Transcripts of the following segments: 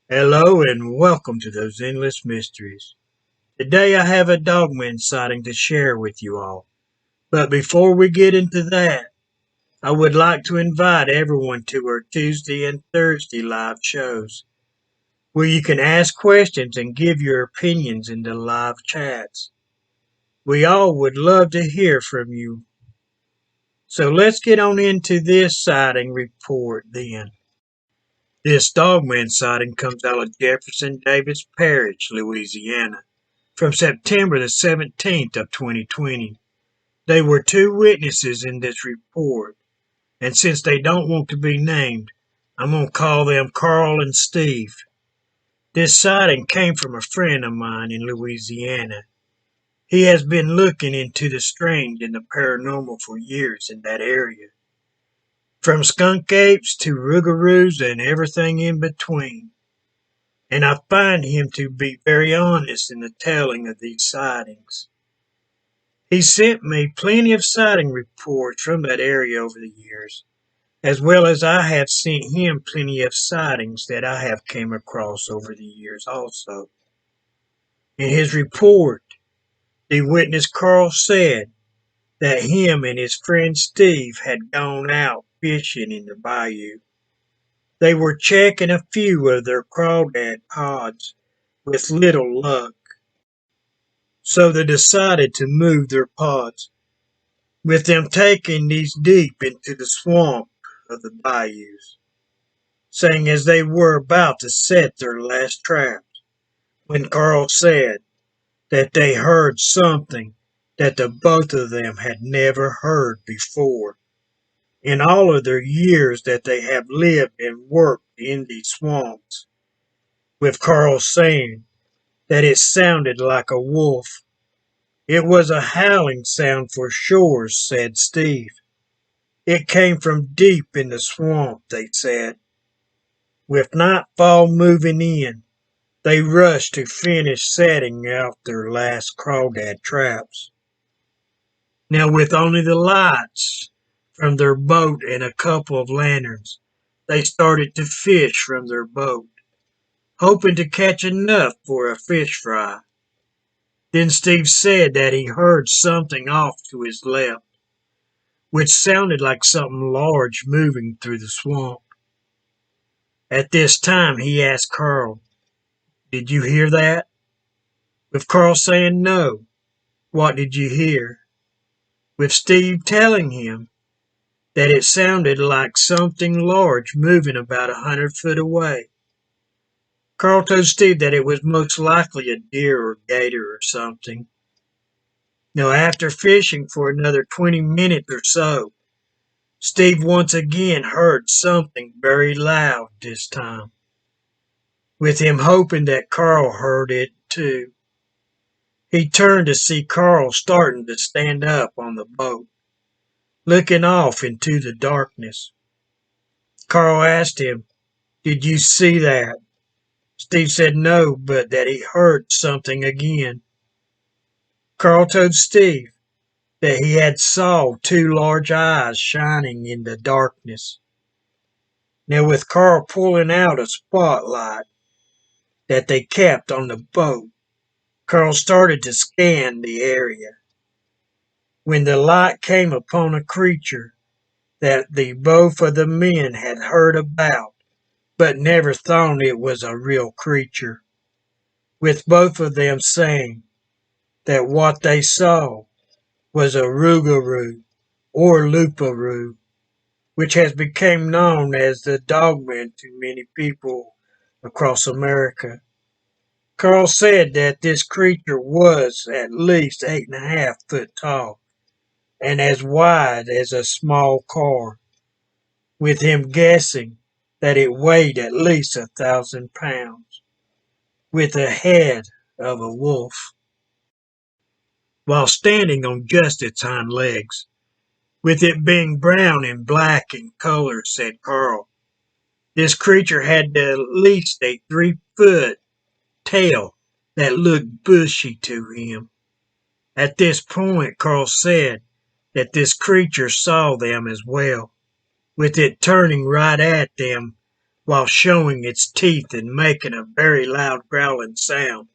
Hello and welcome to those endless mysteries. Today I have a Dogman sighting to share with you all. But before we get into that, I would like to invite everyone to our Tuesday and Thursday live shows, where you can ask questions and give your opinions in the live chats. We all would love to hear from you. So let's get on into this sighting report then. This Dogman sighting comes out of Jefferson Davis Parish, Louisiana, from September the 17th of 2020. There were two witnesses in this report, and since they don't want to be named, I'm going to call them Carl and Steve. This sighting came from a friend of mine in Louisiana. He has been looking into the strange and the paranormal for years in that area, from skunk apes to rougarous and everything in between. And I find him to be very honest in the telling of these sightings. He sent me plenty of sighting reports from that area over the years, as well as I have sent him plenty of sightings that I have came across over the years also. In his report, the witness Carl said that him and his friend Steve had gone out fishing in the bayou. They were checking a few of their crawdad pods with little luck, so they decided to move their pods, with them taking these deep into the swamp of the bayous, saying as they were about to set their last traps, when Carl said that they heard something that the both of them had never heard before in all of their years that they have lived and worked in these swamps, with Carl saying that it sounded like a wolf. It was a howling sound for sure, said Steve. It came from deep in the swamp, they said. With nightfall moving in, they rushed to finish setting out their last crawdad traps. Now, with only the lights from their boat and a couple of lanterns, they started to fish from their boat, hoping to catch enough for a fish fry. Then Steve said that he heard something off to his left, which sounded like something large moving through the swamp. At this time, he asked Carl, "Did you hear that?" With Carl saying no. "What did you hear?" With Steve telling him that it sounded like something large moving about 100 feet away. Carl told Steve that it was most likely a deer or gator or something. Now, after fishing for another 20 minutes or so, Steve once again heard something very loud this time, with him hoping that Carl heard it too. He turned to see Carl starting to stand up on the boat, looking off into the darkness. Carl asked him, "Did you see that?" Steve said no, but that he heard something again. Carl told Steve that he had saw two large eyes shining in the darkness. Now, with Carl pulling out a spotlight that they kept on the boat, Carl started to scan the area, when the light came upon a creature that the both of the men had heard about, but never thought it was a real creature, with both of them saying that what they saw was a rougarou or luparou, which has become known as the dogman to many people across America. Carl said that this creature was at least 8.5 feet tall and as wide as a small car, with him guessing that it weighed at least 1,000 pounds, with the head of a wolf, while standing on just its hind legs, with it being brown and black in color, said Carl. This creature had at least a 3 foot tail that looked bushy to him. At this point, Carl said that this creature saw them as well, with it turning right at them while showing its teeth and making a very loud growling sound.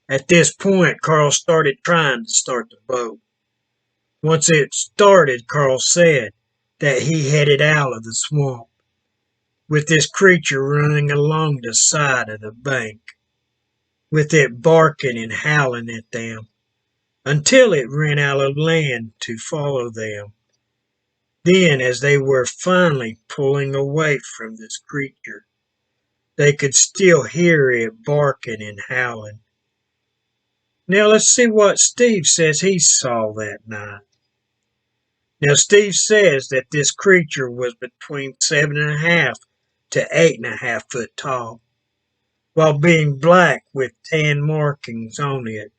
At this point, Carl started trying to start the boat. Once it started, Carl said that he headed out of the swamp, with this creature running along the side of the bank, with it barking and howling at them, until it ran out of land to follow them. Then, as they were finally pulling away from this creature, they could still hear it barking and howling. Now let's see what Steve says he saw that night. Now Steve says that this creature was between 7.5 to 8.5 foot tall, while being black with tan markings on it,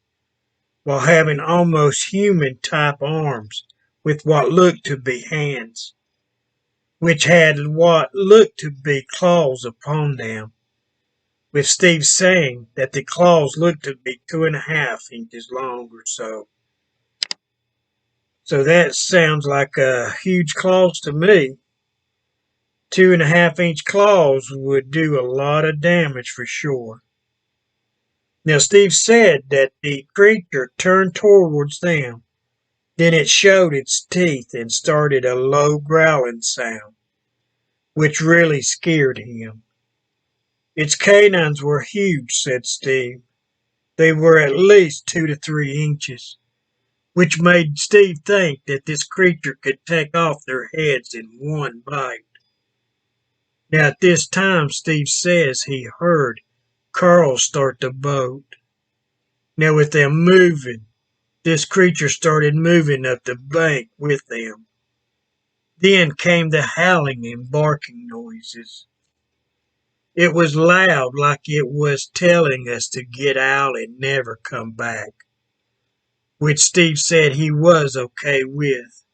while having almost human type arms with what looked to be hands, which had what looked to be claws upon them, with Steve saying that the claws looked to be 2.5 inches long or so. So that sounds like huge claws to me. 2.5 inch claws would do a lot of damage for sure. Now Steve said that the creature turned towards them. Then it showed its teeth and started a low growling sound, which really scared him. Its canines were huge, said Steve. They were at least 2 to 3 inches, which made Steve think that this creature could take off their heads in one bite. Now at this time, Steve says he heard Carl start the boat. Now with them moving, this creature started moving up the bank with them. Then came the howling and barking noises. It was loud, like it was telling us to get out and never come back, which Steve said he was okay with.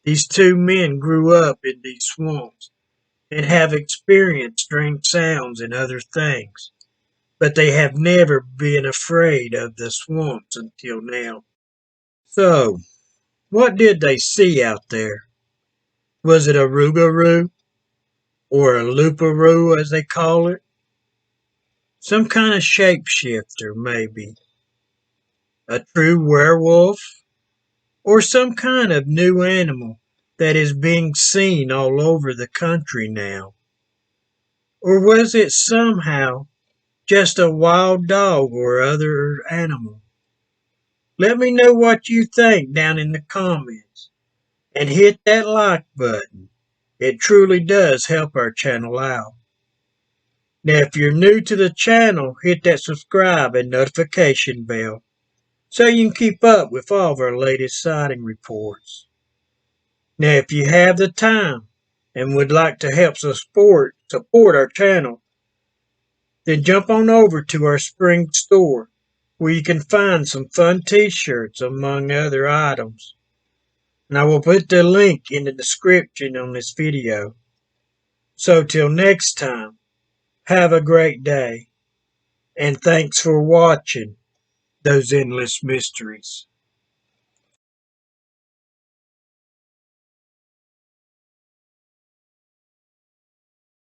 These two men grew up in these swamps and have experienced strange sounds and other things, but they have never been afraid of the swamps until now. So, what did they see out there? Was it a rougarou, or a looparoo as they call it? Some kind of shapeshifter, maybe. A true werewolf? Or some kind of new animal that is being seen all over the country now? Or was it somehow just a wild dog or other animal? Let me know what you think down in the comments. And hit that like button. It truly does help our channel out. Now if you're new to the channel, hit that subscribe and notification bell so you can keep up with all of our latest sighting reports. Now if you have the time and would like to help support our channel, then jump on over to our spring store where you can find some fun t-shirts among other items. And I will put the link in the description on this video. So till next time, have a great day, and thanks for watching those endless mysteries.